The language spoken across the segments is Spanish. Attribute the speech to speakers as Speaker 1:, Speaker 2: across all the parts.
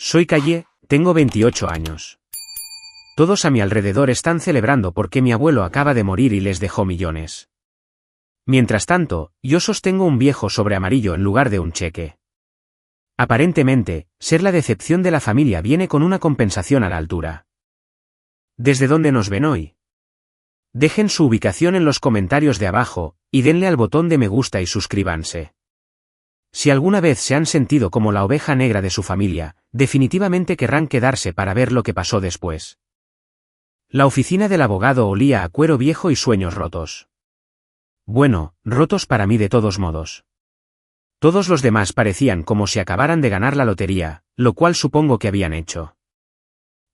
Speaker 1: Soy Calle, tengo 28 años. Todos a mi alrededor están celebrando porque mi abuelo acaba de morir y les dejó millones. Mientras tanto, yo sostengo un viejo sobre amarillo en lugar de un cheque. Aparentemente, ser la decepción de la familia viene con una compensación a la altura. ¿Desde dónde nos ven hoy? Dejen su ubicación en los comentarios de abajo, y denle al botón de me gusta y suscríbanse. Si alguna vez se han sentido como la oveja negra de su familia, definitivamente querrán quedarse para ver lo que pasó después. La oficina del abogado olía a cuero viejo y sueños rotos. Bueno, rotos para mí de todos modos. Todos los demás parecían como si acabaran de ganar la lotería, lo cual supongo que habían hecho.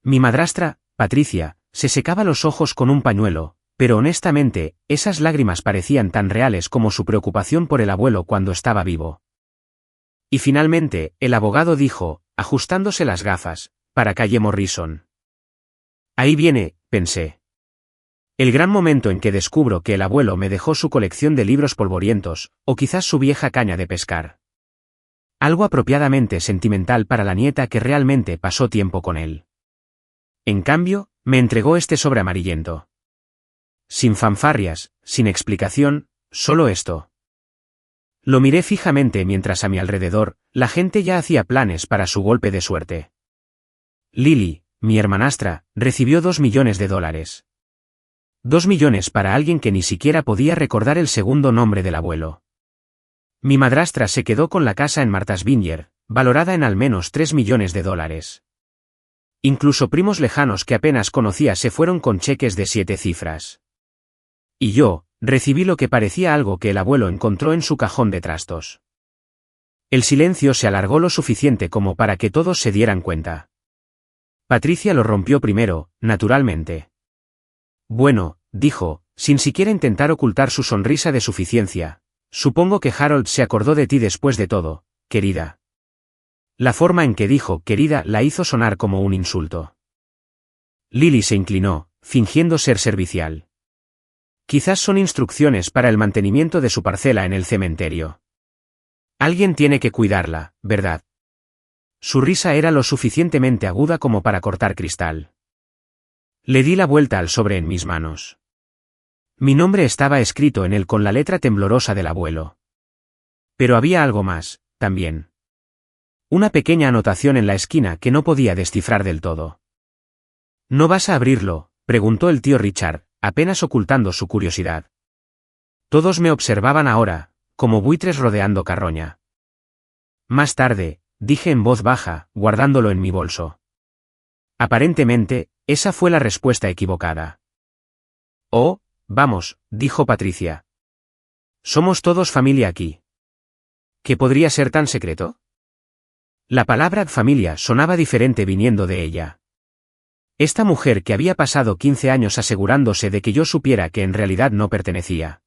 Speaker 1: Mi madrastra, Patricia, se secaba los ojos con un pañuelo, pero honestamente, esas lágrimas parecían tan reales como su preocupación por el abuelo cuando estaba vivo. Y finalmente, el abogado dijo, ajustándose las gafas, para Calle Morrison. Ahí viene, pensé. El gran momento en que descubro que el abuelo me dejó su colección de libros polvorientos, o quizás su vieja caña de pescar. Algo apropiadamente sentimental para la nieta que realmente pasó tiempo con él. En cambio, me entregó este sobre amarillento. Sin fanfarrias, sin explicación, solo esto. Lo miré fijamente mientras a mi alrededor, la gente ya hacía planes para su golpe de suerte. Lily, mi hermanastra, recibió $2 millones. $2 millones para alguien que ni siquiera podía recordar el segundo nombre del abuelo. Mi madrastra se quedó con la casa en Martha's Vineyard, valorada en al menos $3 millones. Incluso primos lejanos que apenas conocía se fueron con cheques de 7 cifras. Y yo, recibí lo que parecía algo que el abuelo encontró en su cajón de trastos. El silencio se alargó lo suficiente como para que todos se dieran cuenta. Patricia lo rompió primero, naturalmente. Bueno, dijo, sin siquiera intentar ocultar su sonrisa de suficiencia, supongo que Harold se acordó de ti después de todo, querida. La forma en que dijo querida la hizo sonar como un insulto. Lily se inclinó, fingiendo ser servicial. Quizás son instrucciones para el mantenimiento de su parcela en el cementerio. Alguien tiene que cuidarla, ¿verdad? Su risa era lo suficientemente aguda como para cortar cristal. Le di la vuelta al sobre en mis manos. Mi nombre estaba escrito en él con la letra temblorosa del abuelo. Pero había algo más, también. Una pequeña anotación en la esquina que no podía descifrar del todo. ¿No vas a abrirlo?, preguntó el tío Richard, apenas ocultando su curiosidad. Todos me observaban ahora, como buitres rodeando carroña. Más tarde, dije en voz baja, guardándolo en mi bolso. Aparentemente, esa fue la respuesta equivocada. Oh, vamos, dijo Patricia. Somos todos familia aquí. ¿Qué podría ser tan secreto? La palabra familia sonaba diferente viniendo de ella. Esta mujer que había pasado 15 años asegurándose de que yo supiera que en realidad no pertenecía.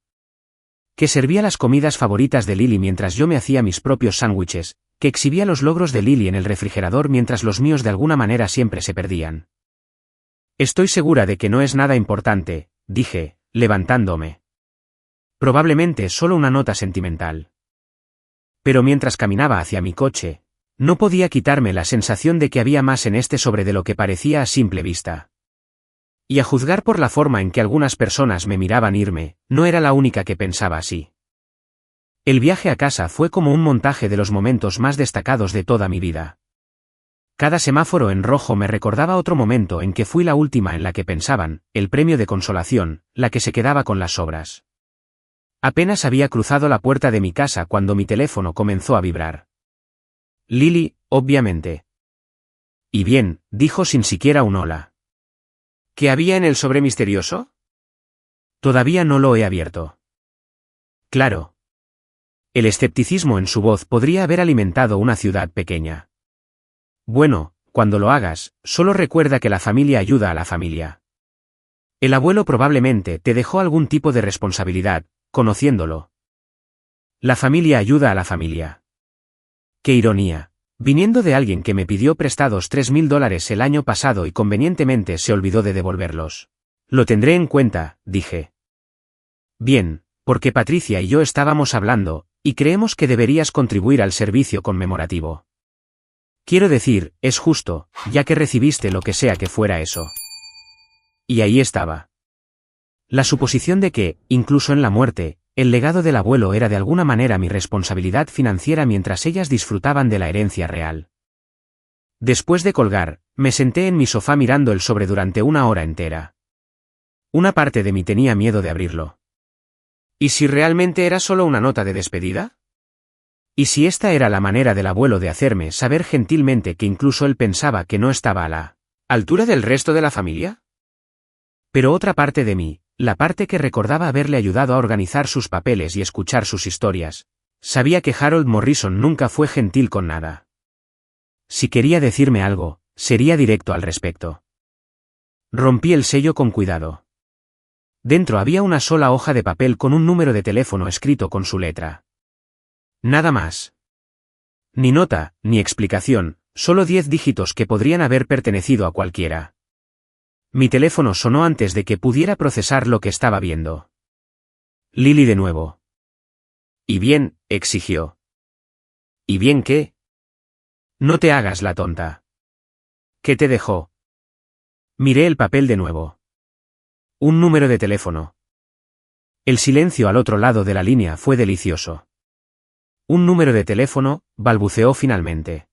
Speaker 1: Que servía las comidas favoritas de Lily mientras yo me hacía mis propios sándwiches, que exhibía los logros de Lily en el refrigerador mientras los míos de alguna manera siempre se perdían. Estoy segura de que no es nada importante, dije, levantándome. Probablemente solo una nota sentimental. Pero mientras caminaba hacia mi coche, no podía quitarme la sensación de que había más en este sobre de lo que parecía a simple vista. Y a juzgar por la forma en que algunas personas me miraban irme, no era la única que pensaba así. El viaje a casa fue como un montaje de los momentos más destacados de toda mi vida. Cada semáforo en rojo me recordaba otro momento en que fui la última en la que pensaban, el premio de consolación, la que se quedaba con las sobras. Apenas había cruzado la puerta de mi casa cuando mi teléfono comenzó a vibrar. Lily, obviamente. Y bien, dijo sin siquiera un hola. ¿Qué había en el sobre misterioso? Todavía no lo he abierto. Claro. El escepticismo en su voz podría haber alimentado una ciudad pequeña. Bueno, cuando lo hagas, solo recuerda que la familia ayuda a la familia. El abuelo probablemente te dejó algún tipo de responsabilidad, conociéndolo. La familia ayuda a la familia. ¡Qué ironía! Viniendo de alguien que me pidió prestados $3.000 el año pasado y convenientemente se olvidó de devolverlos. Lo tendré en cuenta, dije. Bien, porque Patricia y yo estábamos hablando, y creemos que deberías contribuir al servicio conmemorativo. Quiero decir, es justo, ya que recibiste lo que sea que fuera eso. Y ahí estaba. La suposición de que, incluso en la muerte, el legado del abuelo era de alguna manera mi responsabilidad financiera mientras ellas disfrutaban de la herencia real. Después de colgar, me senté en mi sofá mirando el sobre durante una hora entera. Una parte de mí tenía miedo de abrirlo. ¿Y si realmente era solo una nota de despedida? ¿Y si esta era la manera del abuelo de hacerme saber gentilmente que incluso él pensaba que no estaba a la altura del resto de la familia? Pero otra parte de mí, la parte que recordaba haberle ayudado a organizar sus papeles y escuchar sus historias, sabía que Harold Morrison nunca fue gentil con nada. Si quería decirme algo, sería directo al respecto. Rompí el sello con cuidado. Dentro había una sola hoja de papel con un número de teléfono escrito con su letra. Nada más. Ni nota, ni explicación, solo 10 dígitos que podrían haber pertenecido a cualquiera. Mi teléfono sonó antes de que pudiera procesar lo que estaba viendo. Lily de nuevo. ¿Y bien?, exigió. ¿Y bien qué? No te hagas la tonta. ¿Qué te dejó? Miré el papel de nuevo. Un número de teléfono. El silencio al otro lado de la línea fue delicioso. Un número de teléfono, balbuceó finalmente.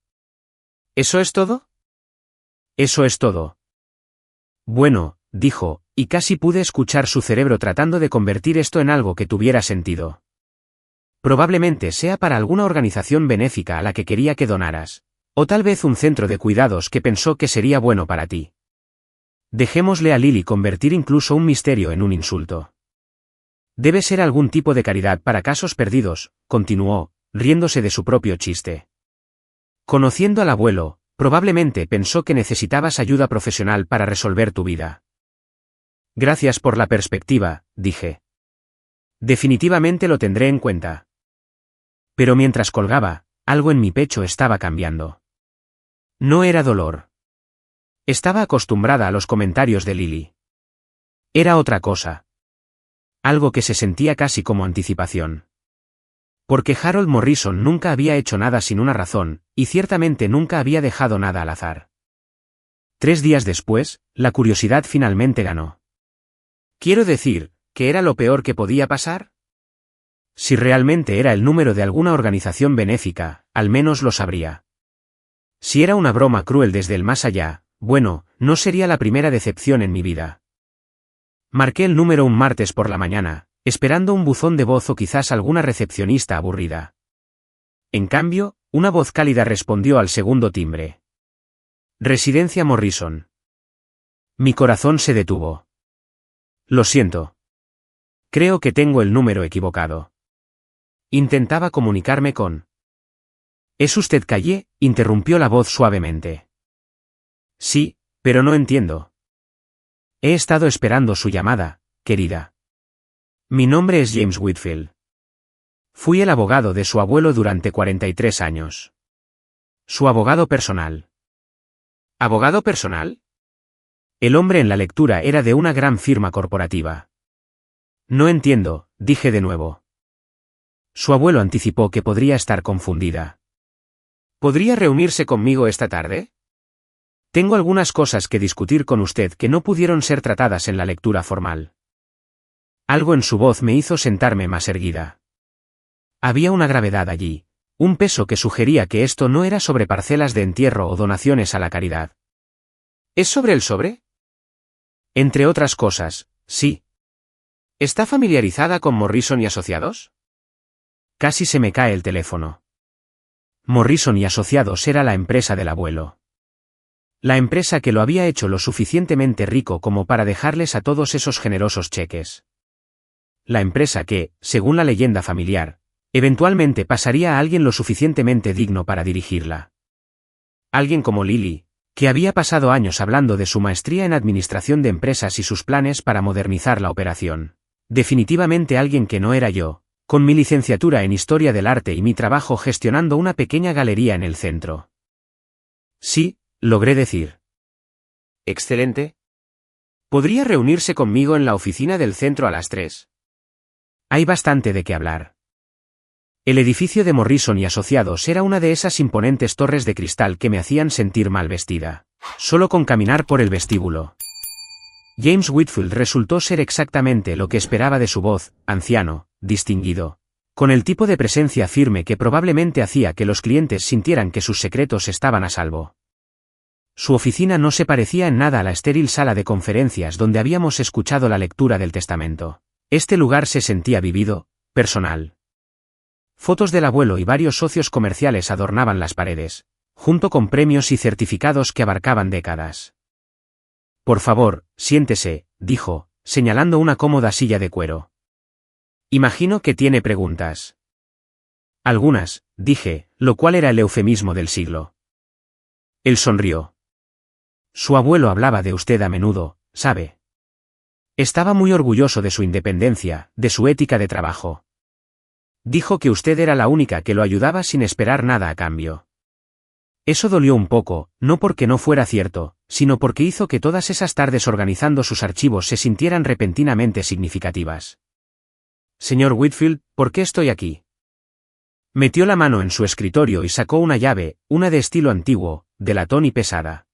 Speaker 1: ¿Eso es todo? Eso es todo. Bueno, dijo, y casi pude escuchar su cerebro tratando de convertir esto en algo que tuviera sentido. Probablemente sea para alguna organización benéfica a la que quería que donaras, o tal vez un centro de cuidados que pensó que sería bueno para ti. Dejémosle a Lily convertir incluso un misterio en un insulto. Debe ser algún tipo de caridad para casos perdidos, continuó, riéndose de su propio chiste. Conociendo al abuelo, probablemente pensó que necesitabas ayuda profesional para resolver tu vida. Gracias por la perspectiva, dije. Definitivamente lo tendré en cuenta. Pero mientras colgaba, algo en mi pecho estaba cambiando. No era dolor. Estaba acostumbrada a los comentarios de Lily. Era otra cosa. Algo que se sentía casi como anticipación. Porque Harold Morrison nunca había hecho nada sin una razón, y ciertamente nunca había dejado nada al azar. 3 días después, la curiosidad finalmente ganó. ¿Quiero decir, que era lo peor que podía pasar? Si realmente era el número de alguna organización benéfica, al menos lo sabría. Si era una broma cruel desde el más allá, bueno, no sería la primera decepción en mi vida. Marqué el número un martes por la mañana, esperando un buzón de voz o quizás alguna recepcionista aburrida. En cambio, una voz cálida respondió al segundo timbre. Residencia Morrison. Mi corazón se detuvo. Lo siento. Creo que tengo el número equivocado. Intentaba comunicarme con... ¿Es usted Calle?, interrumpió la voz suavemente. Sí, pero no entiendo. He estado esperando su llamada, querida. Mi nombre es James Whitfield. Fui el abogado de su abuelo durante 43 años. Su abogado personal. ¿Abogado personal? El hombre en la lectura era de una gran firma corporativa. No entiendo, dije de nuevo. Su abuelo anticipó que podría estar confundida. ¿Podría reunirse conmigo esta tarde? Tengo algunas cosas que discutir con usted que no pudieron ser tratadas en la lectura formal. Algo en su voz me hizo sentarme más erguida. Había una gravedad allí, un peso que sugería que esto no era sobre parcelas de entierro o donaciones a la caridad. ¿Es sobre el sobre? Entre otras cosas, sí. ¿Está familiarizada con Morrison y Asociados? Casi se me cae el teléfono. Morrison y Asociados era la empresa del abuelo. La empresa que lo había hecho lo suficientemente rico como para dejarles a todos esos generosos cheques. La empresa que, según la leyenda familiar, eventualmente pasaría a alguien lo suficientemente digno para dirigirla. Alguien como Lily, que había pasado años hablando de su maestría en administración de empresas y sus planes para modernizar la operación. Definitivamente alguien que no era yo, con mi licenciatura en Historia del Arte y mi trabajo gestionando una pequeña galería en el centro. Sí, logré decir. Excelente. ¿Podría reunirse conmigo en la oficina del centro a las 3? Hay bastante de qué hablar. El edificio de Morrison y Asociados era una de esas imponentes torres de cristal que me hacían sentir mal vestida. Solo con caminar por el vestíbulo. James Whitfield resultó ser exactamente lo que esperaba de su voz, anciano, distinguido, con el tipo de presencia firme que probablemente hacía que los clientes sintieran que sus secretos estaban a salvo. Su oficina no se parecía en nada a la estéril sala de conferencias donde habíamos escuchado la lectura del testamento. Este lugar se sentía vivido, personal. Fotos del abuelo y varios socios comerciales adornaban las paredes, junto con premios y certificados que abarcaban décadas. Por favor, siéntese, dijo, señalando una cómoda silla de cuero. Imagino que tiene preguntas. Algunas, dije, lo cual era el eufemismo del siglo. Él sonrió. Su abuelo hablaba de usted a menudo, ¿sabe? Estaba muy orgulloso de su independencia, de su ética de trabajo. Dijo que usted era la única que lo ayudaba sin esperar nada a cambio. Eso dolió un poco, no porque no fuera cierto, sino porque hizo que todas esas tardes organizando sus archivos se sintieran repentinamente significativas. Señor Whitfield, ¿por qué estoy aquí? Metió la mano en su escritorio y sacó una llave, una de estilo antiguo, de latón y pesada.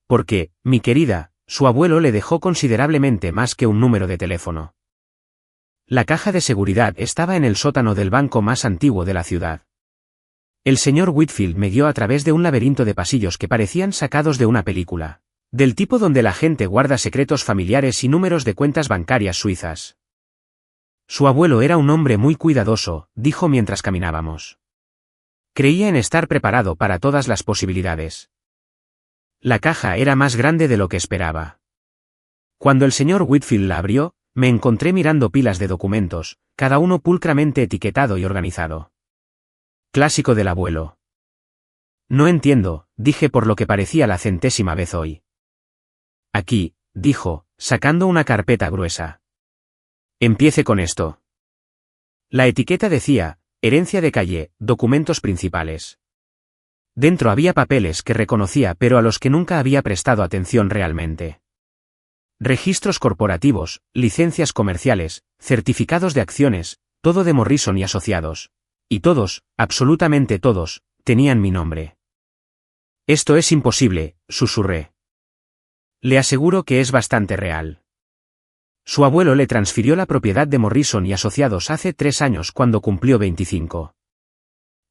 Speaker 1: Porque, mi querida, su abuelo le dejó considerablemente más que un número de teléfono. La caja de seguridad estaba en el sótano del banco más antiguo de la ciudad. El señor Whitfield me guió a través de un laberinto de pasillos que parecían sacados de una película, del tipo donde la gente guarda secretos familiares y números de cuentas bancarias suizas. Su abuelo era un hombre muy cuidadoso, dijo mientras caminábamos. Creía en estar preparado para todas las posibilidades. La caja era más grande de lo que esperaba. Cuando el señor Whitfield la abrió, me encontré mirando pilas de documentos, cada uno pulcramente etiquetado y organizado. Clásico del abuelo. No entiendo, dije por lo que parecía la 100ª vez hoy. Aquí, dijo, sacando una carpeta gruesa. Empiece con esto. La etiqueta decía, herencia de calle, documentos principales. Dentro había papeles que reconocía pero a los que nunca había prestado atención realmente. Registros corporativos, licencias comerciales, certificados de acciones, todo de Morrison y Asociados. Y todos, absolutamente todos, tenían mi nombre. Esto es imposible, susurré. Le aseguro que es bastante real. Su abuelo le transfirió la propiedad de Morrison y Asociados hace 3 años cuando cumplió 25.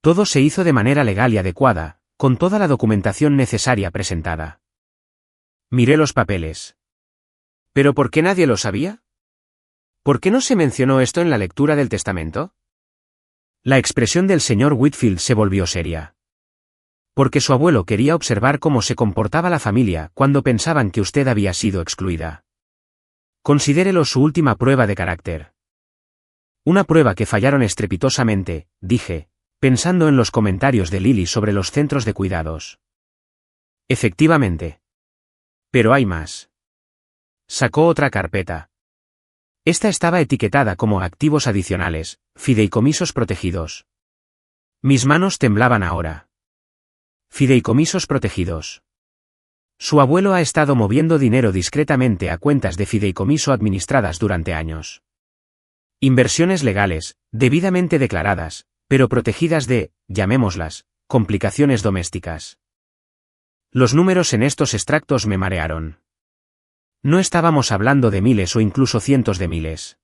Speaker 1: Todo se hizo de manera legal y adecuada, con toda la documentación necesaria presentada. Miré los papeles. ¿Pero por qué nadie lo sabía? ¿Por qué no se mencionó esto en la lectura del testamento? La expresión del señor Whitfield se volvió seria. Porque su abuelo quería observar cómo se comportaba la familia cuando pensaban que usted había sido excluida. Considérelo su última prueba de carácter. Una prueba que fallaron estrepitosamente, dije, pensando en los comentarios de Lily sobre los centros de cuidados. Efectivamente. Pero hay más. Sacó otra carpeta. Esta estaba etiquetada como activos adicionales, fideicomisos protegidos. Mis manos temblaban ahora. Fideicomisos protegidos. Su abuelo ha estado moviendo dinero discretamente a cuentas de fideicomiso administradas durante años. Inversiones legales, debidamente declaradas, pero protegidas de, llamémoslas, complicaciones domésticas. Los números en estos extractos me marearon. No estábamos hablando de miles o incluso cientos de miles.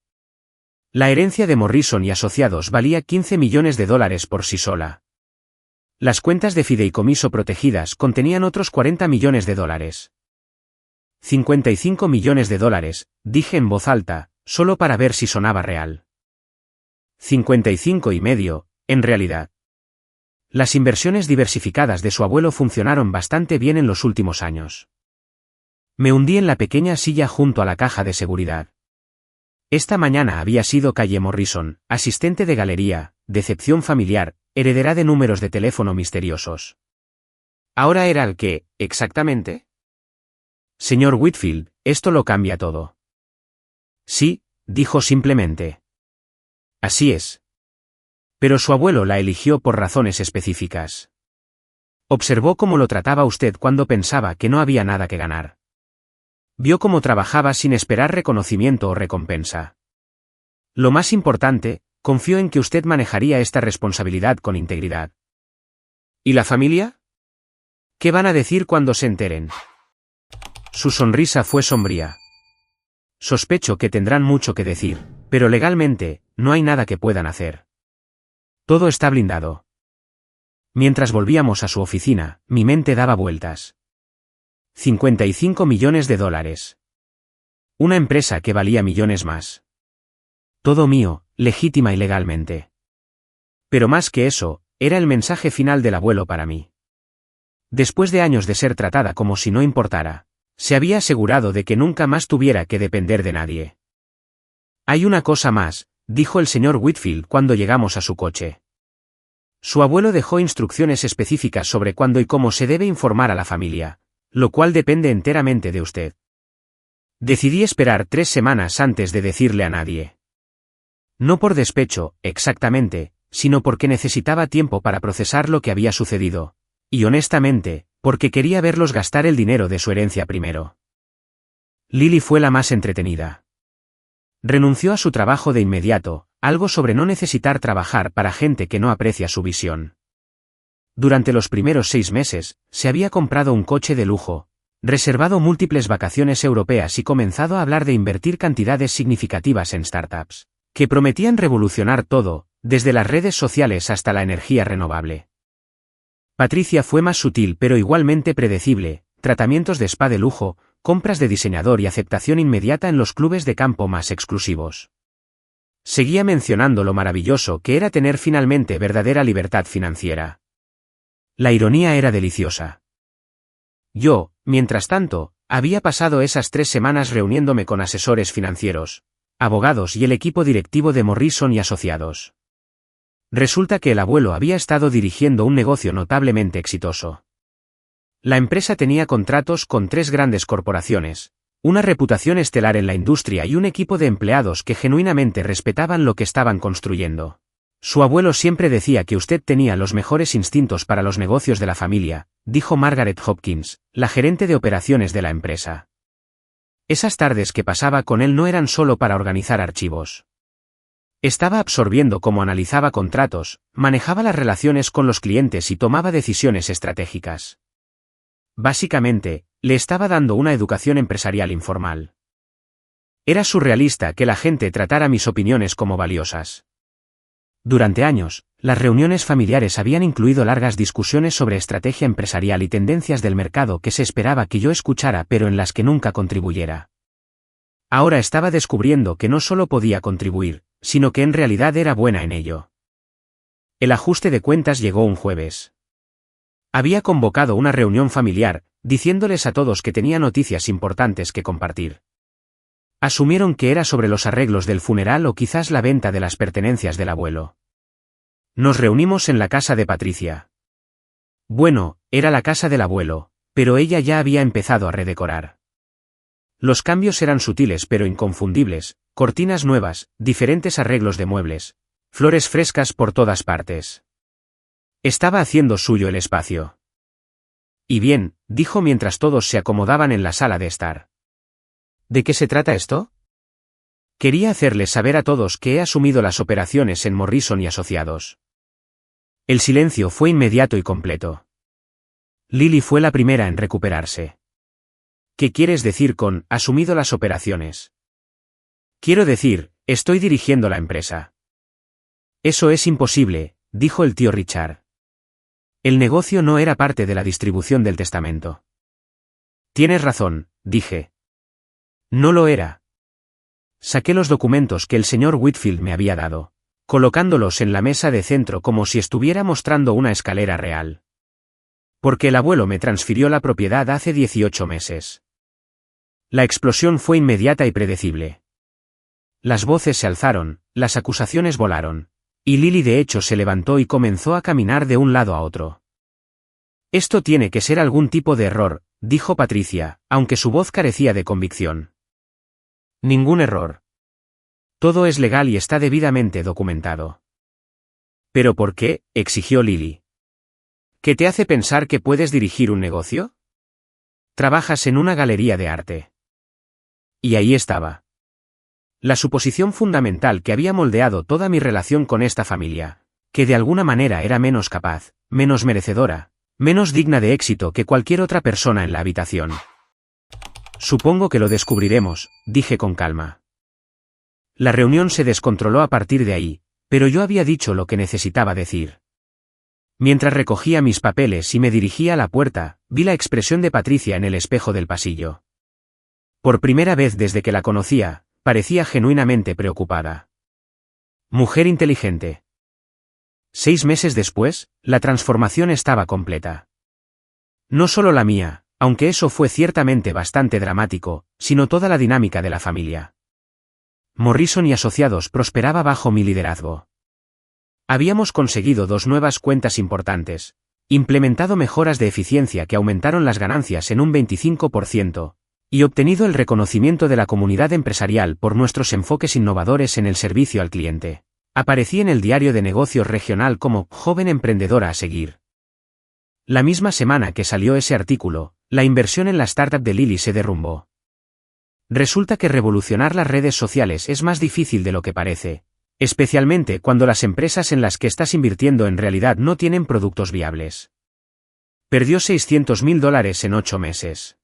Speaker 1: La herencia de Morrison y Asociados valía $15 millones por sí sola. Las cuentas de fideicomiso protegidas contenían otros $40 millones. $55 millones, dije en voz alta, solo para ver si sonaba real. 55,5, en realidad. Las inversiones diversificadas de su abuelo funcionaron bastante bien en los últimos años. Me hundí en la pequeña silla junto a la caja de seguridad. Esta mañana había sido calle Morrison, asistente de galería, decepción familiar, heredera de números de teléfono misteriosos. ¿Ahora era el qué, exactamente? Señor Whitfield, esto lo cambia todo. Sí, dijo simplemente. Así es. Pero su abuelo la eligió por razones específicas. Observó cómo lo trataba usted cuando pensaba que no había nada que ganar. Vio cómo trabajaba sin esperar reconocimiento o recompensa. Lo más importante, Confío en que usted manejaría esta responsabilidad con integridad. ¿Y la familia? ¿Qué van a decir cuando se enteren? Su sonrisa fue sombría. Sospecho que tendrán mucho que decir, pero legalmente, no hay nada que puedan hacer. Todo está blindado. Mientras volvíamos a su oficina, mi mente daba vueltas. 55 millones de dólares. Una empresa que valía millones más. Todo mío, legítima y legalmente. Pero más que eso, era el mensaje final del abuelo para mí. Después de años de ser tratada como si no importara, se había asegurado de que nunca más tuviera que depender de nadie. Hay una cosa más, dijo el señor Whitfield cuando llegamos a su coche. Su abuelo dejó instrucciones específicas sobre cuándo y cómo se debe informar a la familia, lo cual depende enteramente de usted. Decidí esperar 3 semanas antes de decirle a nadie. No por despecho, exactamente, sino porque necesitaba tiempo para procesar lo que había sucedido, y honestamente, porque quería verlos gastar el dinero de su herencia primero. Lily fue la más entretenida. Renunció a su trabajo de inmediato, algo sobre no necesitar trabajar para gente que no aprecia su visión. Durante los primeros 6 meses, se había comprado un coche de lujo, reservado múltiples vacaciones europeas y comenzado a hablar de invertir cantidades significativas en startups, que prometían revolucionar todo, desde las redes sociales hasta la energía renovable. Patricia fue más sutil pero igualmente predecible, tratamientos de spa de lujo, compras de diseñador y aceptación inmediata en los clubes de campo más exclusivos. Seguía mencionando lo maravilloso que era tener finalmente verdadera libertad financiera. La ironía era deliciosa. Yo, mientras tanto, había pasado esas 3 semanas reuniéndome con asesores financieros, abogados y el equipo directivo de Morrison y Asociados. Resulta que el abuelo había estado dirigiendo un negocio notablemente exitoso. La empresa tenía contratos con 3 grandes corporaciones, una reputación estelar en la industria y un equipo de empleados que genuinamente respetaban lo que estaban construyendo. Su abuelo siempre decía que usted tenía los mejores instintos para los negocios de la familia, dijo Margaret Hopkins, la gerente de operaciones de la empresa. Esas tardes que pasaba con él no eran solo para organizar archivos. Estaba absorbiendo cómo analizaba contratos, manejaba las relaciones con los clientes y tomaba decisiones estratégicas. Básicamente, le estaba dando una educación empresarial informal. Era surrealista que la gente tratara mis opiniones como valiosas. Durante años, las reuniones familiares habían incluido largas discusiones sobre estrategia empresarial y tendencias del mercado que se esperaba que yo escuchara pero en las que nunca contribuyera. Ahora estaba descubriendo que no solo podía contribuir, sino que en realidad era buena en ello. El ajuste de cuentas llegó un jueves. Había convocado una reunión familiar, diciéndoles a todos que tenía noticias importantes que compartir. Asumieron que era sobre los arreglos del funeral o quizás la venta de las pertenencias del abuelo. Nos reunimos en la casa de Patricia. Bueno, era la casa del abuelo, pero ella ya había empezado a redecorar. Los cambios eran sutiles pero inconfundibles, cortinas nuevas, diferentes arreglos de muebles, flores frescas por todas partes. Estaba haciendo suyo el espacio. Y bien, dijo mientras todos se acomodaban en la sala de estar. ¿De qué se trata esto? Quería hacerles saber a todos que he asumido las operaciones en Morrison y Asociados. El silencio fue inmediato y completo. Lily fue la primera en recuperarse. ¿Qué quieres decir con asumido las operaciones? Quiero decir, estoy dirigiendo la empresa. Eso es imposible, dijo el tío Richard. El negocio no era parte de la distribución del testamento. Tienes razón, dije. No lo era. Saqué los documentos que el señor Whitfield me había dado, colocándolos en la mesa de centro como si estuviera mostrando una escalera real. Porque el abuelo me transfirió la propiedad hace 18 meses. La explosión fue inmediata y predecible. Las voces se alzaron, las acusaciones volaron, y Lily de hecho se levantó y comenzó a caminar de un lado a otro. Esto tiene que ser algún tipo de error, dijo Patricia, aunque su voz carecía de convicción. Ningún error. Todo es legal y está debidamente documentado. ¿Pero por qué?, exigió Lily. ¿Qué te hace pensar que puedes dirigir un negocio? Trabajas en una galería de arte. Y ahí estaba. La suposición fundamental que había moldeado toda mi relación con esta familia, que de alguna manera era menos capaz, menos merecedora, menos digna de éxito que cualquier otra persona en la habitación. Supongo que lo descubriremos, dije con calma. La reunión se descontroló a partir de ahí, pero yo había dicho lo que necesitaba decir. Mientras recogía mis papeles y me dirigía a la puerta, vi la expresión de Patricia en el espejo del pasillo. Por primera vez desde que la conocía, parecía genuinamente preocupada. Mujer inteligente. 6 meses después, la transformación estaba completa. No solo la mía, aunque eso fue ciertamente bastante dramático, sino toda la dinámica de la familia. Morrison y Asociados prosperaba bajo mi liderazgo. Habíamos conseguido 2 nuevas cuentas importantes, implementado mejoras de eficiencia que aumentaron las ganancias en un 25%, y obtenido el reconocimiento de la comunidad empresarial por nuestros enfoques innovadores en el servicio al cliente. Aparecí en el diario de negocios regional como joven emprendedora a seguir. La misma semana que salió ese artículo, la inversión en la startup de Lily se derrumbó. Resulta que revolucionar las redes sociales es más difícil de lo que parece, especialmente cuando las empresas en las que estás invirtiendo en realidad no tienen productos viables. Perdió $600.000 en 8 meses.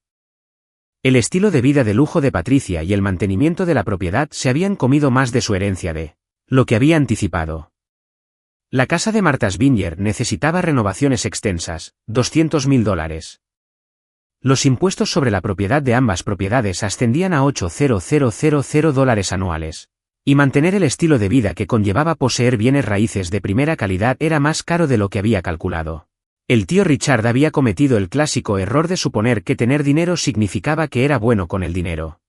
Speaker 1: El estilo de vida de lujo de Patricia y el mantenimiento de la propiedad se habían comido más de su herencia de lo que había anticipado. La casa de Martha's Vineyard necesitaba renovaciones extensas, $200.000. Los impuestos sobre la propiedad de ambas propiedades ascendían a $8.000 anuales, y mantener el estilo de vida que conllevaba poseer bienes raíces de primera calidad era más caro de lo que había calculado. El tío Richard había cometido el clásico error de suponer que tener dinero significaba que era bueno con el dinero.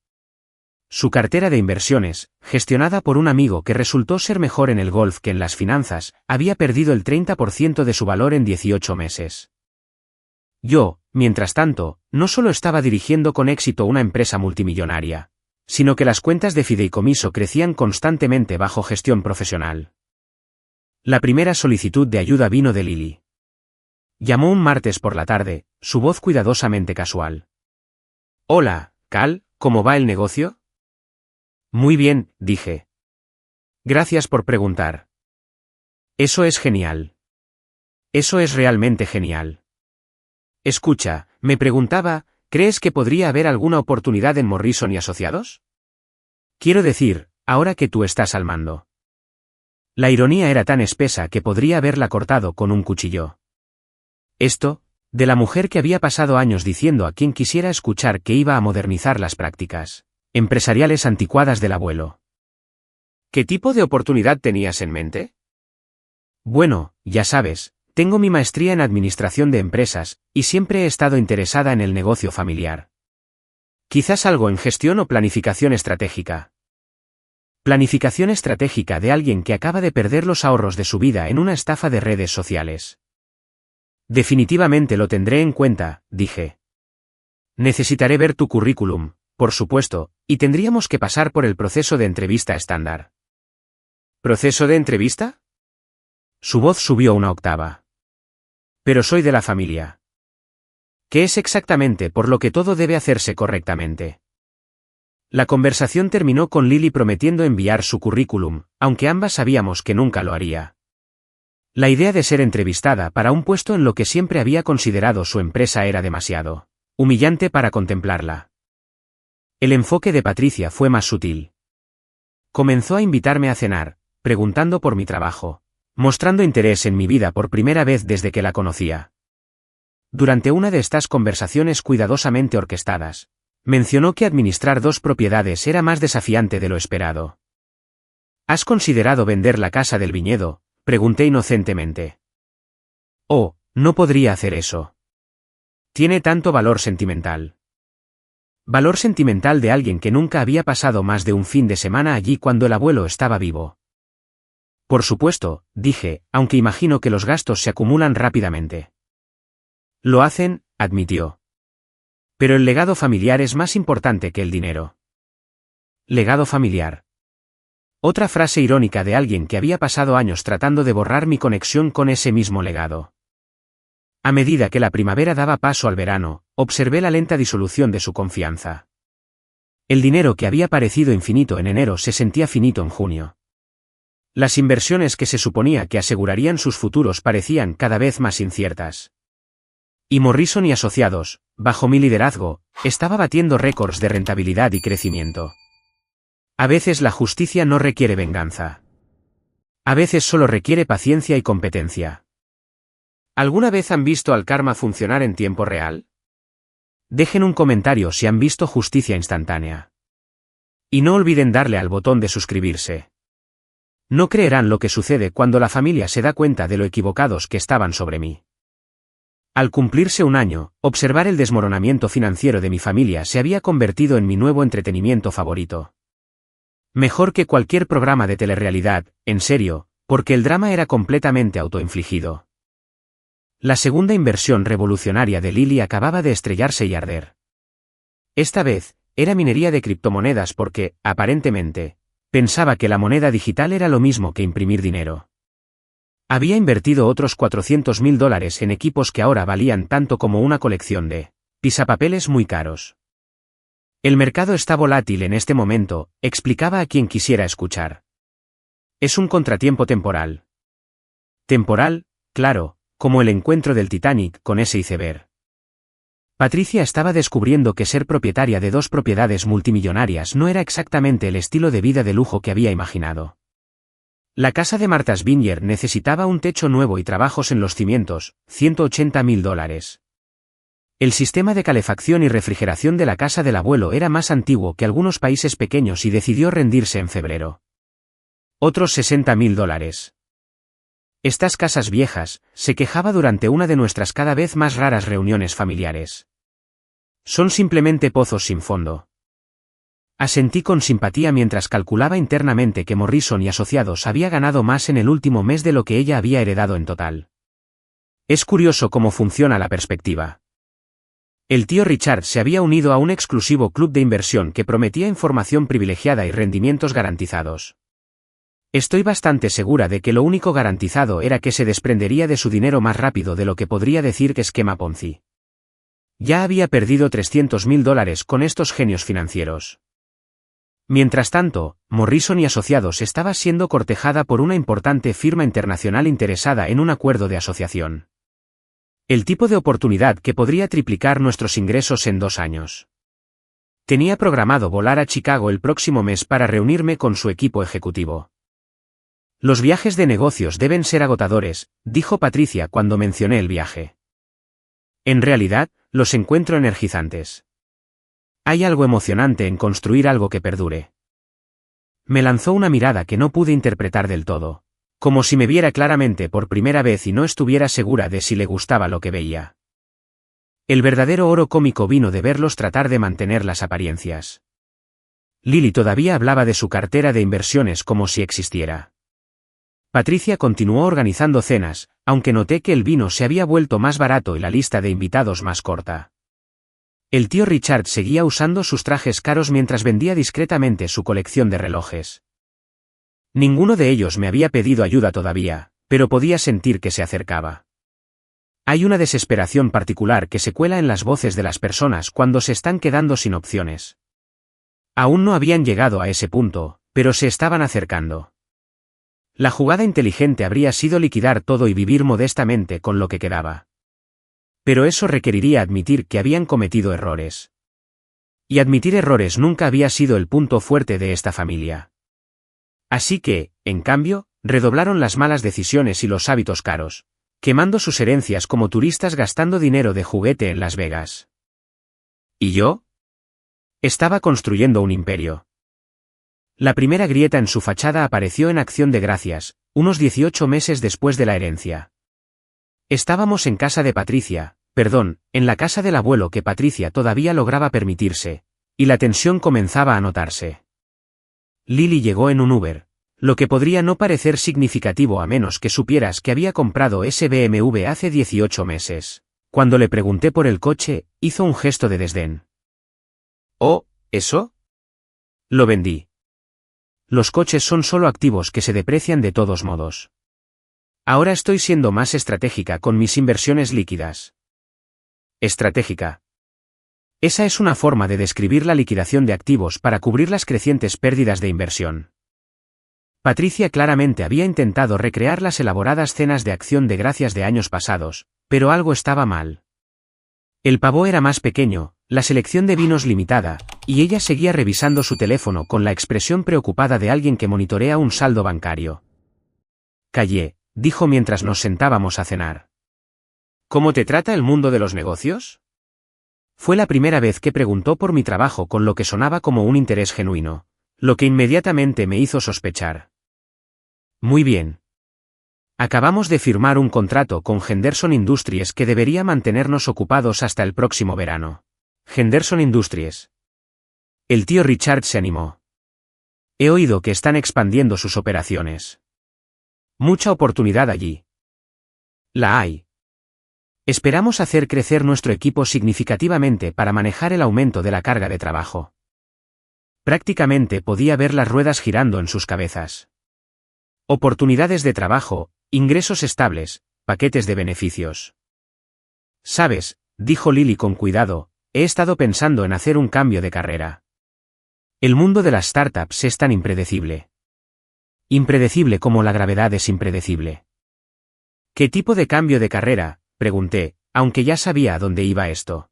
Speaker 1: Su cartera de inversiones, gestionada por un amigo que resultó ser mejor en el golf que en las finanzas, había perdido el 30% de su valor en 18 meses. Yo, mientras tanto, no solo estaba dirigiendo con éxito una empresa multimillonaria, sino que las cuentas de fideicomiso crecían constantemente bajo gestión profesional. La primera solicitud de ayuda vino de Lily. Llamó un martes por la tarde, su voz cuidadosamente casual. «Hola, Cal, ¿cómo va el negocio?» «Muy bien», dije. «Gracias por preguntar». «Eso es genial. Eso es realmente genial. Escucha, me preguntaba, ¿crees que podría haber alguna oportunidad en Morrison y Asociados? Quiero decir, ahora que tú estás al mando». La ironía era tan espesa que podría haberla cortado con un cuchillo. Esto, de la mujer que había pasado años diciendo a quien quisiera escuchar que iba a modernizar las prácticas empresariales anticuadas del abuelo. ¿Qué tipo de oportunidad tenías en mente? Bueno, ya sabes, tengo mi maestría en administración de empresas, y siempre he estado interesada en el negocio familiar. Quizás algo en gestión o planificación estratégica. Planificación estratégica de alguien que acaba de perder los ahorros de su vida en una estafa de redes sociales. Definitivamente lo tendré en cuenta, dije. Necesitaré ver tu currículum, por supuesto, y tendríamos que pasar por el proceso de entrevista estándar. ¿Proceso de entrevista? Su voz subió una octava. Pero soy de la familia. ¿Qué es exactamente por lo que todo debe hacerse correctamente? La conversación terminó con Lily prometiendo enviar su currículum, aunque ambas sabíamos que nunca lo haría. La idea de ser entrevistada para un puesto en lo que siempre había considerado su empresa era demasiado humillante para contemplarla. El enfoque de Patricia fue más sutil. Comenzó a invitarme a cenar, preguntando por mi trabajo, mostrando interés en mi vida por primera vez desde que la conocía. Durante una de estas conversaciones cuidadosamente orquestadas, mencionó que administrar 2 propiedades era más desafiante de lo esperado. ¿Has considerado vender la casa del viñedo?, pregunté inocentemente. Oh, no podría hacer eso. Tiene tanto valor sentimental. Valor sentimental de alguien que nunca había pasado más de un fin de semana allí cuando el abuelo estaba vivo. Por supuesto, dije, aunque imagino que los gastos se acumulan rápidamente. Lo hacen, admitió. Pero el legado familiar es más importante que el dinero. Legado familiar. Otra frase irónica de alguien que había pasado años tratando de borrar mi conexión con ese mismo legado. A medida que la primavera daba paso al verano, observé la lenta disolución de su confianza. El dinero que había parecido infinito en enero se sentía finito en junio. Las inversiones que se suponía que asegurarían sus futuros parecían cada vez más inciertas. Y Morrison y Asociados, bajo mi liderazgo, estaba batiendo récords de rentabilidad y crecimiento. A veces la justicia no requiere venganza. A veces solo requiere paciencia y competencia. ¿Alguna vez han visto al karma funcionar en tiempo real? Dejen un comentario si han visto Justicia Instantánea. Y no olviden darle al botón de suscribirse. No creerán lo que sucede cuando la familia se da cuenta de lo equivocados que estaban sobre mí. Al cumplirse un año, observar el desmoronamiento financiero de mi familia se había convertido en mi nuevo entretenimiento favorito. Mejor que cualquier programa de telerrealidad, en serio, porque el drama era completamente autoinfligido. La segunda inversión revolucionaria de Lily acababa de estrellarse y arder. Esta vez, era minería de criptomonedas porque, aparentemente, pensaba que la moneda digital era lo mismo que imprimir dinero. Había invertido otros $400.000 en equipos que ahora valían tanto como una colección de pisapapeles muy caros. El mercado está volátil en este momento, explicaba a quien quisiera escuchar. Es un contratiempo temporal. Temporal, claro, como el encuentro del Titanic con ese iceberg. Patricia estaba descubriendo que ser propietaria de 2 propiedades multimillonarias no era exactamente el estilo de vida de lujo que había imaginado. La casa de Martha's Vineyard necesitaba un techo nuevo y trabajos en los cimientos, $180.000. El sistema de calefacción y refrigeración de la casa del abuelo era más antiguo que algunos países pequeños y decidió rendirse en febrero. Otros $60.000. Estas casas viejas, se quejaba durante una de nuestras cada vez más raras reuniones familiares. Son simplemente pozos sin fondo. Asentí con simpatía mientras calculaba internamente que Morrison y Asociados había ganado más en el último mes de lo que ella había heredado en total. Es curioso cómo funciona la perspectiva. El tío Richard se había unido a un exclusivo club de inversión que prometía información privilegiada y rendimientos garantizados. Estoy bastante segura de que lo único garantizado era que se desprendería de su dinero más rápido de lo que podría decir que esquema Ponzi. Ya había perdido $300.000 con estos genios financieros. Mientras tanto, Morrison y Asociados estaba siendo cortejada por una importante firma internacional interesada en un acuerdo de asociación. El tipo de oportunidad que podría triplicar nuestros ingresos en 2 años. Tenía programado volar a Chicago el próximo mes para reunirme con su equipo ejecutivo. Los viajes de negocios deben ser agotadores, dijo Patricia cuando mencioné el viaje. En realidad, los encuentro energizantes. Hay algo emocionante en construir algo que perdure. Me lanzó una mirada que no pude interpretar del todo, como si me viera claramente por primera vez y no estuviera segura de si le gustaba lo que veía. El verdadero oro cómico vino de verlos tratar de mantener las apariencias. Lily todavía hablaba de su cartera de inversiones como si existiera. Patricia continuó organizando cenas, aunque noté que el vino se había vuelto más barato y la lista de invitados más corta. El tío Richard seguía usando sus trajes caros mientras vendía discretamente su colección de relojes. Ninguno de ellos me había pedido ayuda todavía, pero podía sentir que se acercaba. Hay una desesperación particular que se cuela en las voces de las personas cuando se están quedando sin opciones. Aún no habían llegado a ese punto, pero se estaban acercando. La jugada inteligente habría sido liquidar todo y vivir modestamente con lo que quedaba. Pero eso requeriría admitir que habían cometido errores. Y admitir errores nunca había sido el punto fuerte de esta familia. Así que, en cambio, redoblaron las malas decisiones y los hábitos caros, quemando sus herencias como turistas gastando dinero de juguete en Las Vegas. ¿Y yo? Estaba construyendo un imperio. La primera grieta en su fachada apareció en Acción de Gracias, unos 18 meses después de la herencia. Estábamos en casa de Patricia, en la casa del abuelo que Patricia todavía lograba permitirse, y la tensión comenzaba a notarse. Lily llegó en un Uber, lo que podría no parecer significativo a menos que supieras que había comprado ese BMW hace 18 meses. Cuando le pregunté por el coche, hizo un gesto de desdén. ¿Oh, eso? Lo vendí. Los coches son solo activos que se deprecian de todos modos. Ahora estoy siendo más estratégica con mis inversiones líquidas. ¿Estratégica? Esa es una forma de describir la liquidación de activos para cubrir las crecientes pérdidas de inversión. Patricia claramente había intentado recrear las elaboradas cenas de acción de gracias de años pasados, pero algo estaba mal. El pavó era más pequeño, la selección de vinos limitada, y ella seguía revisando su teléfono con la expresión preocupada de alguien que monitorea un saldo bancario. Callé, dijo mientras nos sentábamos a cenar. ¿Cómo te trata el mundo de los negocios? Fue la primera vez que preguntó por mi trabajo con lo que sonaba como un interés genuino, lo que inmediatamente me hizo sospechar. Muy bien. Acabamos de firmar un contrato con Henderson Industries que debería mantenernos ocupados hasta el próximo verano. Henderson Industries. El tío Richard se animó. He oído que están expandiendo sus operaciones. Mucha oportunidad allí. La hay. Esperamos hacer crecer nuestro equipo significativamente para manejar el aumento de la carga de trabajo. Prácticamente podía ver las ruedas girando en sus cabezas. Oportunidades de trabajo, ingresos estables, paquetes de beneficios. Sabes, dijo Lily con cuidado, he estado pensando en hacer un cambio de carrera. El mundo de las startups es tan impredecible. Impredecible como la gravedad es impredecible. ¿Qué tipo de cambio de carrera?, pregunté, aunque ya sabía a dónde iba esto.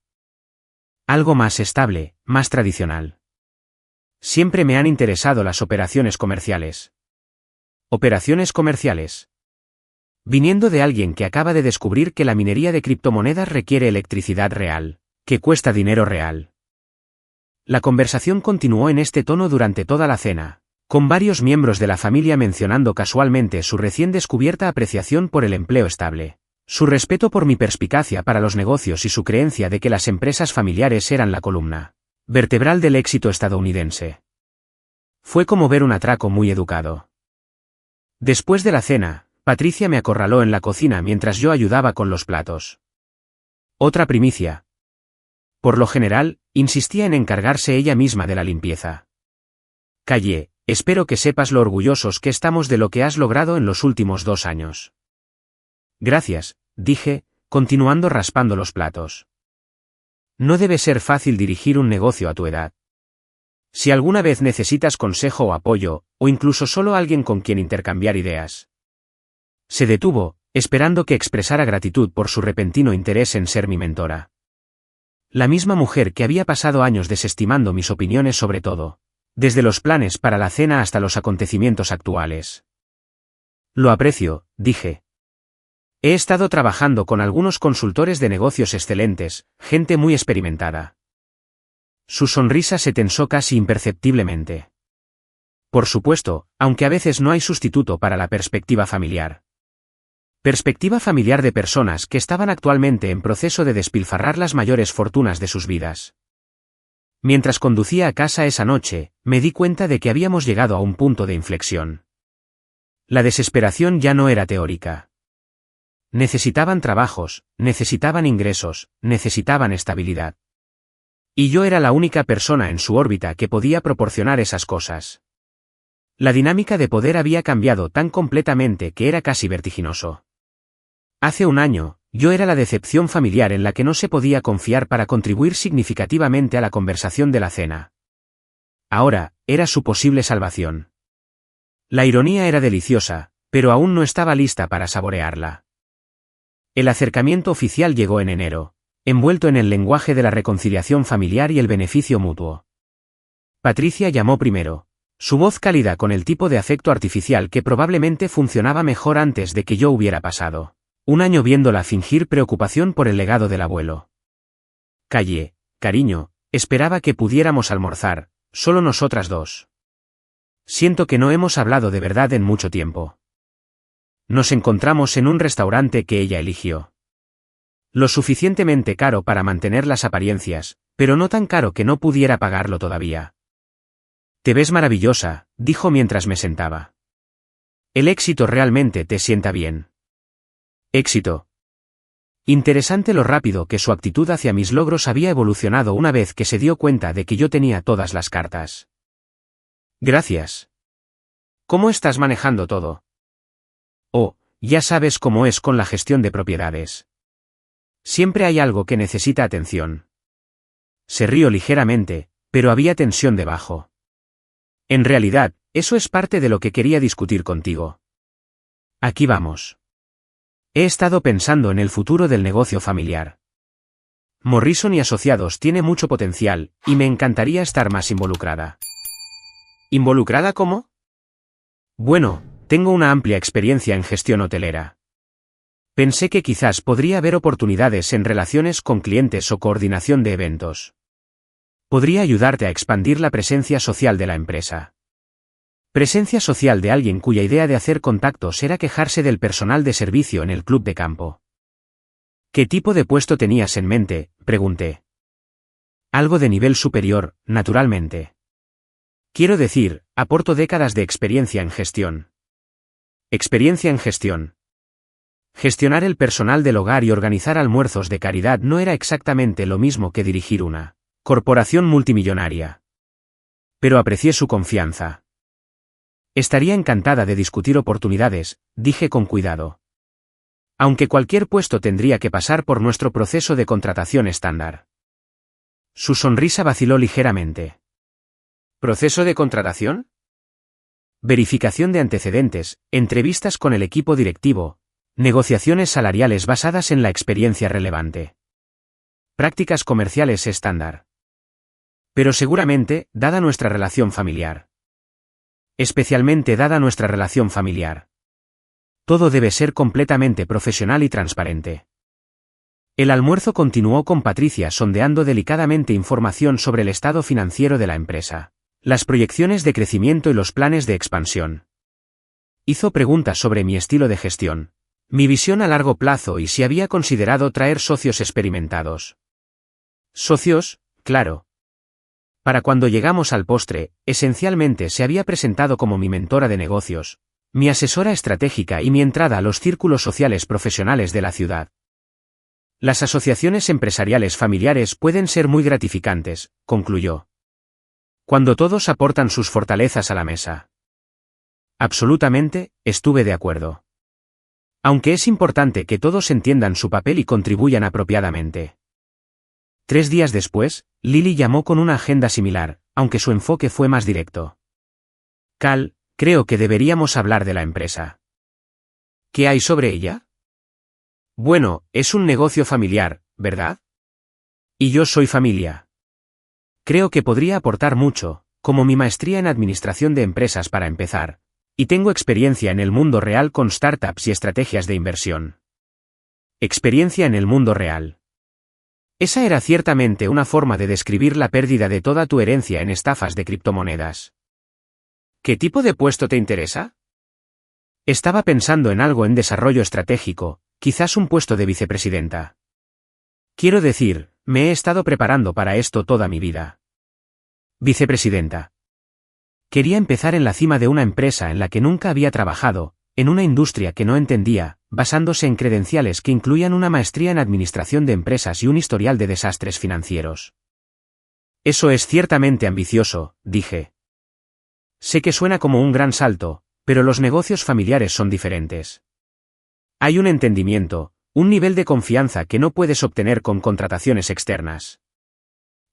Speaker 1: Algo más estable, más tradicional. Siempre me han interesado las operaciones comerciales. ¿Operaciones comerciales? Viniendo de alguien que acaba de descubrir que la minería de criptomonedas requiere electricidad real, que cuesta dinero real. La conversación continuó en este tono durante toda la cena, con varios miembros de la familia mencionando casualmente su recién descubierta apreciación por el empleo estable, su respeto por mi perspicacia para los negocios y su creencia de que las empresas familiares eran la columna vertebral del éxito estadounidense. Fue como ver un atraco muy educado. Después de la cena, Patricia me acorraló en la cocina mientras yo ayudaba con los platos. Otra primicia. Por lo general, insistía en encargarse ella misma de la limpieza. Callé, espero que sepas lo orgullosos que estamos de lo que has logrado en los últimos 2 años. Gracias, dije, continuando raspando los platos. No debe ser fácil dirigir un negocio a tu edad. Si alguna vez necesitas consejo o apoyo, o incluso solo alguien con quien intercambiar ideas. Se detuvo, esperando que expresara gratitud por su repentino interés en ser mi mentora. La misma mujer que había pasado años desestimando mis opiniones sobre todo, desde los planes para la cena hasta los acontecimientos actuales. Lo aprecio, dije. He estado trabajando con algunos consultores de negocios excelentes, gente muy experimentada. Su sonrisa se tensó casi imperceptiblemente. Por supuesto, aunque a veces no hay sustituto para la perspectiva familiar. Perspectiva familiar de personas que estaban actualmente en proceso de despilfarrar las mayores fortunas de sus vidas. Mientras conducía a casa esa noche, me di cuenta de que habíamos llegado a un punto de inflexión. La desesperación ya no era teórica. Necesitaban trabajos, necesitaban ingresos, necesitaban estabilidad. Y yo era la única persona en su órbita que podía proporcionar esas cosas. La dinámica de poder había cambiado tan completamente que era casi vertiginoso. Hace un año, yo era la decepción familiar en la que no se podía confiar para contribuir significativamente a la conversación de la cena. Ahora, era su posible salvación. La ironía era deliciosa, pero aún no estaba lista para saborearla. El acercamiento oficial llegó en enero, envuelto en el lenguaje de la reconciliación familiar y el beneficio mutuo. Patricia llamó primero, su voz cálida con el tipo de afecto artificial que probablemente funcionaba mejor antes de que yo hubiera pasado un año viéndola fingir preocupación por el legado del abuelo. Callé, cariño, esperaba que pudiéramos almorzar, solo nosotras dos. Siento que no hemos hablado de verdad en mucho tiempo. Nos encontramos en un restaurante que ella eligió. Lo suficientemente caro para mantener las apariencias, pero no tan caro que no pudiera pagarlo todavía. Te ves maravillosa, dijo mientras me sentaba. El éxito realmente te sienta bien. Éxito. Interesante lo rápido que su actitud hacia mis logros había evolucionado una vez que se dio cuenta de que yo tenía todas las cartas. Gracias. ¿Cómo estás manejando todo? Oh, ya sabes cómo es con la gestión de propiedades. Siempre hay algo que necesita atención. Se rió ligeramente, pero había tensión debajo. En realidad, eso es parte de lo que quería discutir contigo. Aquí vamos. He estado pensando en el futuro del negocio familiar. Morrison y Asociados tiene mucho potencial, y me encantaría estar más involucrada. ¿Involucrada cómo? Bueno, tengo una amplia experiencia en gestión hotelera. Pensé que quizás podría haber oportunidades en relaciones con clientes o coordinación de eventos. Podría ayudarte a expandir la presencia social de la empresa. Presencia social de alguien cuya idea de hacer contactos era quejarse del personal de servicio en el club de campo. ¿Qué tipo de puesto tenías en mente?, pregunté. Algo de nivel superior, naturalmente. Quiero decir, aporto décadas de experiencia en gestión. Experiencia en gestión. Gestionar el personal del hogar y organizar almuerzos de caridad no era exactamente lo mismo que dirigir una corporación multimillonaria. Pero aprecié su confianza. Estaría encantada de discutir oportunidades, dije con cuidado. Aunque cualquier puesto tendría que pasar por nuestro proceso de contratación estándar. Su sonrisa vaciló ligeramente. ¿Proceso de contratación? Verificación de antecedentes, entrevistas con el equipo directivo, negociaciones salariales basadas en la experiencia relevante. Prácticas comerciales estándar. Pero seguramente, dada nuestra relación familiar. Especialmente dada nuestra relación familiar. Todo debe ser completamente profesional y transparente. El almuerzo continuó con Patricia sondeando delicadamente información sobre el estado financiero de la empresa, las proyecciones de crecimiento y los planes de expansión. Hizo preguntas sobre mi estilo de gestión, mi visión a largo plazo y si había considerado traer socios experimentados. Socios, claro. Para cuando llegamos al postre, esencialmente se había presentado como mi mentora de negocios, mi asesora estratégica y mi entrada a los círculos sociales profesionales de la ciudad. Las asociaciones empresariales familiares pueden ser muy gratificantes, concluyó. Cuando todos aportan sus fortalezas a la mesa. Absolutamente, estuve de acuerdo. Aunque es importante que todos entiendan su papel y contribuyan apropiadamente. 3 días después, Lily llamó con una agenda similar, aunque su enfoque fue más directo. Cal, creo que deberíamos hablar de la empresa. ¿Qué hay sobre ella? Bueno, es un negocio familiar, ¿verdad? Y yo soy familia. Creo que podría aportar mucho, como mi maestría en administración de empresas para empezar, y tengo experiencia en el mundo real con startups y estrategias de inversión. Experiencia en el mundo real. Esa era ciertamente una forma de describir la pérdida de toda tu herencia en estafas de criptomonedas. ¿Qué tipo de puesto te interesa? Estaba pensando en algo en desarrollo estratégico, quizás un puesto de vicepresidenta. Quiero decir, me he estado preparando para esto toda mi vida. Vicepresidenta. Quería empezar en la cima de una empresa en la que nunca había trabajado, en una industria que no entendía, basándose en credenciales que incluían una maestría en administración de empresas y un historial de desastres financieros. Eso es ciertamente ambicioso, dije. Sé que suena como un gran salto, pero los negocios familiares son diferentes. Hay un entendimiento, un nivel de confianza que no puedes obtener con contrataciones externas.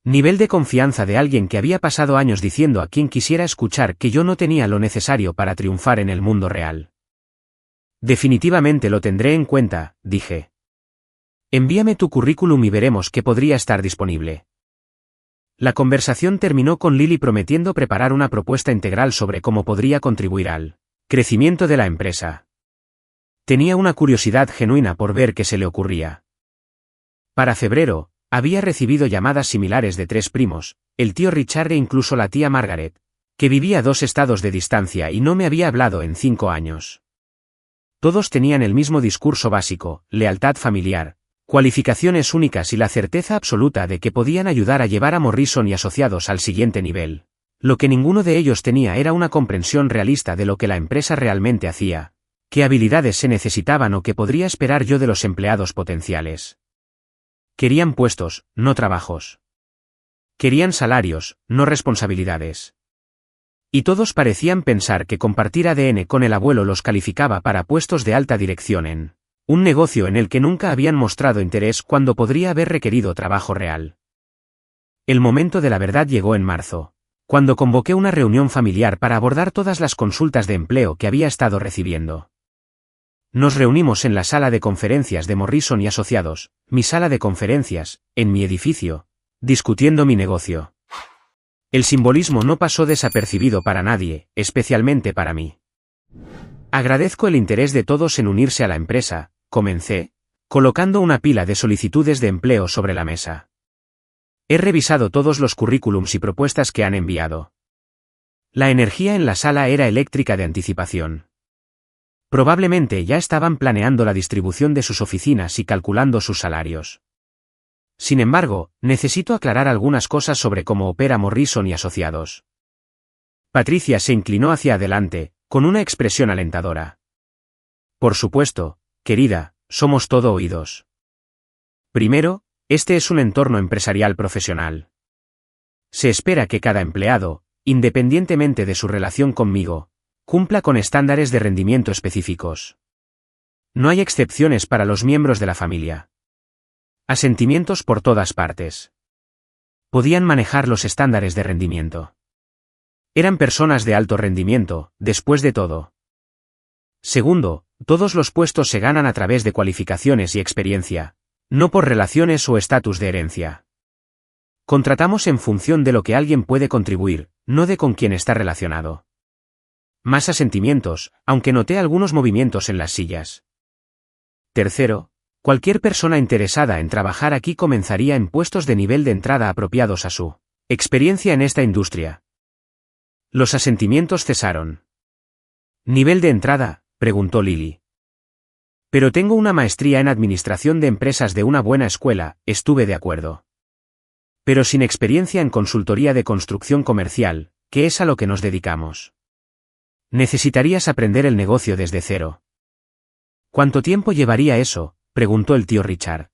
Speaker 1: Nivel de confianza de alguien que había pasado años diciendo a quien quisiera escuchar que yo no tenía lo necesario para triunfar en el mundo real. Definitivamente lo tendré en cuenta, dije. Envíame tu currículum y veremos qué podría estar disponible. La conversación terminó con Lily prometiendo preparar una propuesta integral sobre cómo podría contribuir al crecimiento de la empresa. Tenía una curiosidad genuina por ver qué se le ocurría. Para febrero, había recibido llamadas similares de 3 primos, el tío Richard e incluso la tía Margaret, que vivía a 2 estados de distancia y no me había hablado en 5 años. Todos tenían el mismo discurso básico, lealtad familiar, cualificaciones únicas y la certeza absoluta de que podían ayudar a llevar a Morrison y Asociados al siguiente nivel. Lo que ninguno de ellos tenía era una comprensión realista de lo que la empresa realmente hacía, qué habilidades se necesitaban o qué podría esperar yo de los empleados potenciales. Querían puestos, no trabajos. Querían salarios, no responsabilidades. Y todos parecían pensar que compartir ADN con el abuelo los calificaba para puestos de alta dirección en un negocio en el que nunca habían mostrado interés cuando podría haber requerido trabajo real. El momento de la verdad llegó en marzo, cuando convoqué una reunión familiar para abordar todas las consultas de empleo que había estado recibiendo. Nos reunimos en la sala de conferencias de Morrison y Asociados, mi sala de conferencias, en mi edificio, discutiendo mi negocio. El simbolismo no pasó desapercibido para nadie, especialmente para mí. Agradezco el interés de todos en unirse a la empresa, comencé, colocando una pila de solicitudes de empleo sobre la mesa. He revisado todos los currículums y propuestas que han enviado. La energía en la sala era eléctrica de anticipación. Probablemente ya estaban planeando la distribución de sus oficinas y calculando sus salarios. Sin embargo, necesito aclarar algunas cosas sobre cómo opera Morrison y Asociados. Patricia se inclinó hacia adelante, con una expresión alentadora. Por supuesto, querida, somos todo oídos. Primero, este es un entorno empresarial profesional. Se espera que cada empleado, independientemente de su relación conmigo, cumpla con estándares de rendimiento específicos. No hay excepciones para los miembros de la familia. Asentimientos por todas partes. Podían manejar los estándares de rendimiento. Eran personas de alto rendimiento, después de todo. Segundo, todos los puestos se ganan a través de cualificaciones y experiencia, no por relaciones o estatus de herencia. Contratamos en función de lo que alguien puede contribuir, no de con quién está relacionado. Más asentimientos, aunque noté algunos movimientos en las sillas. Tercero, cualquier persona interesada en trabajar aquí comenzaría en puestos de nivel de entrada apropiados a su experiencia en esta industria. Los asentimientos cesaron. ¿Nivel de entrada?, preguntó Lily. Pero tengo una maestría en administración de empresas de una buena escuela, estuve de acuerdo. Pero sin experiencia en consultoría de construcción comercial, que es a lo que nos dedicamos. Necesitarías aprender el negocio desde cero. ¿Cuánto tiempo llevaría eso?, preguntó el tío Richard.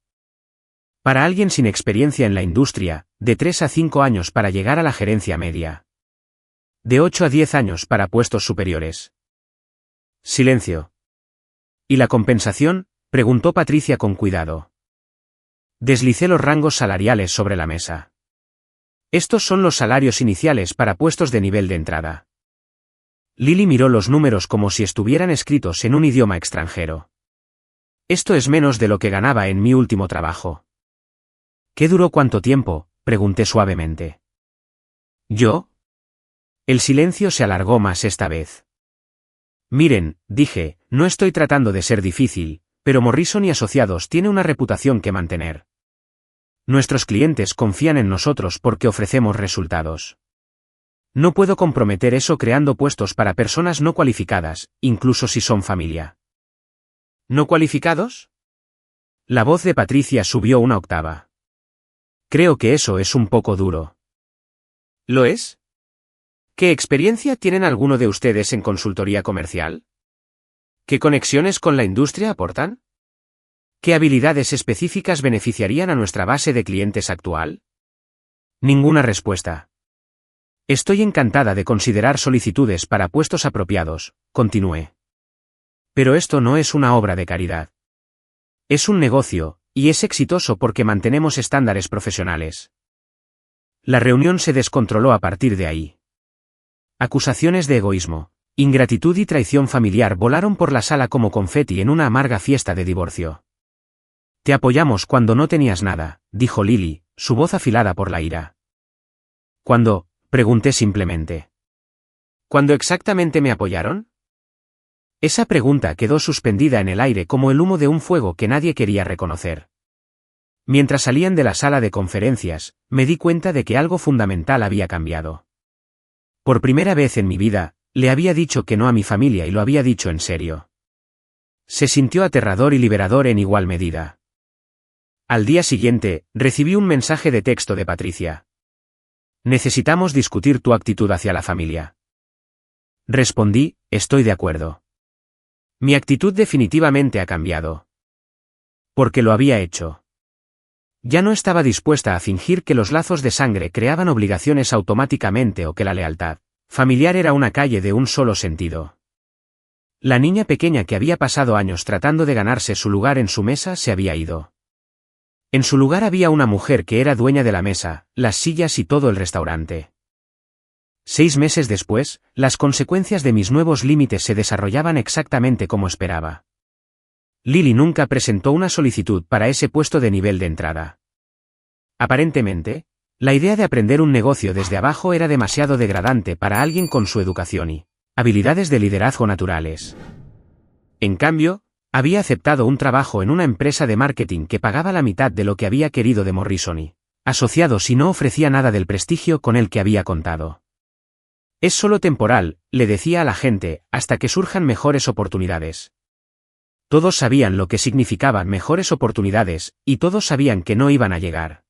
Speaker 1: Para alguien sin experiencia en la industria, de 3 a 5 años para llegar a la gerencia media. De 8 a 10 años para puestos superiores. Silencio. ¿Y la compensación?, preguntó Patricia con cuidado. Deslicé los rangos salariales sobre la mesa. Estos son los salarios iniciales para puestos de nivel de entrada. Lily miró los números como si estuvieran escritos en un idioma extranjero. Esto es menos de lo que ganaba en mi último trabajo. ¿Qué duró cuánto tiempo?, pregunté suavemente. ¿Yo? El silencio se alargó más esta vez. Miren, dije, no estoy tratando de ser difícil, pero Morrison y Asociados tiene una reputación que mantener. Nuestros clientes confían en nosotros porque ofrecemos resultados. No puedo comprometer eso creando puestos para personas no cualificadas, incluso si son familia. ¿No cualificados? La voz de Patricia subió una octava. Creo que eso es un poco duro. ¿Lo es? ¿Qué experiencia tienen alguno de ustedes en consultoría comercial? ¿Qué conexiones con la industria aportan? ¿Qué habilidades específicas beneficiarían a nuestra base de clientes actual? Ninguna respuesta. Estoy encantada de considerar solicitudes para puestos apropiados, continué. Pero esto no es una obra de caridad. Es un negocio, y es exitoso porque mantenemos estándares profesionales. La reunión se descontroló a partir de ahí. Acusaciones de egoísmo, ingratitud y traición familiar volaron por la sala como confeti en una amarga fiesta de divorcio. Te apoyamos cuando no tenías nada, dijo Lily, su voz afilada por la ira. ¿Cuándo? Pregunté simplemente. ¿Cuándo exactamente me apoyaron? Esa pregunta quedó suspendida en el aire como el humo de un fuego que nadie quería reconocer. Mientras salían de la sala de conferencias, me di cuenta de que algo fundamental había cambiado. Por primera vez en mi vida, le había dicho que no a mi familia y lo había dicho en serio. Se sintió aterrador y liberador en igual medida. Al día siguiente, recibí un mensaje de texto de Patricia. Necesitamos discutir tu actitud hacia la familia. Respondí, estoy de acuerdo. Mi actitud definitivamente ha cambiado. Porque lo había hecho. Ya no estaba dispuesta a fingir que los lazos de sangre creaban obligaciones automáticamente o que la lealtad familiar era una calle de un solo sentido. La niña pequeña que había pasado años tratando de ganarse su lugar en su mesa se había ido. En su lugar había una mujer que era dueña de la mesa, las sillas y todo el restaurante. 6 meses después, las consecuencias de mis nuevos límites se desarrollaban exactamente como esperaba. Lily nunca presentó una solicitud para ese puesto de nivel de entrada. Aparentemente, la idea de aprender un negocio desde abajo era demasiado degradante para alguien con su educación y habilidades de liderazgo naturales. En cambio, había aceptado un trabajo en una empresa de marketing que pagaba la mitad de lo que había querido de Morrison y asociados y no ofrecía nada del prestigio con el que había contado. Es solo temporal, le decía a la gente, hasta que surjan mejores oportunidades. Todos sabían lo que significaban mejores oportunidades, y todos sabían que no iban a llegar.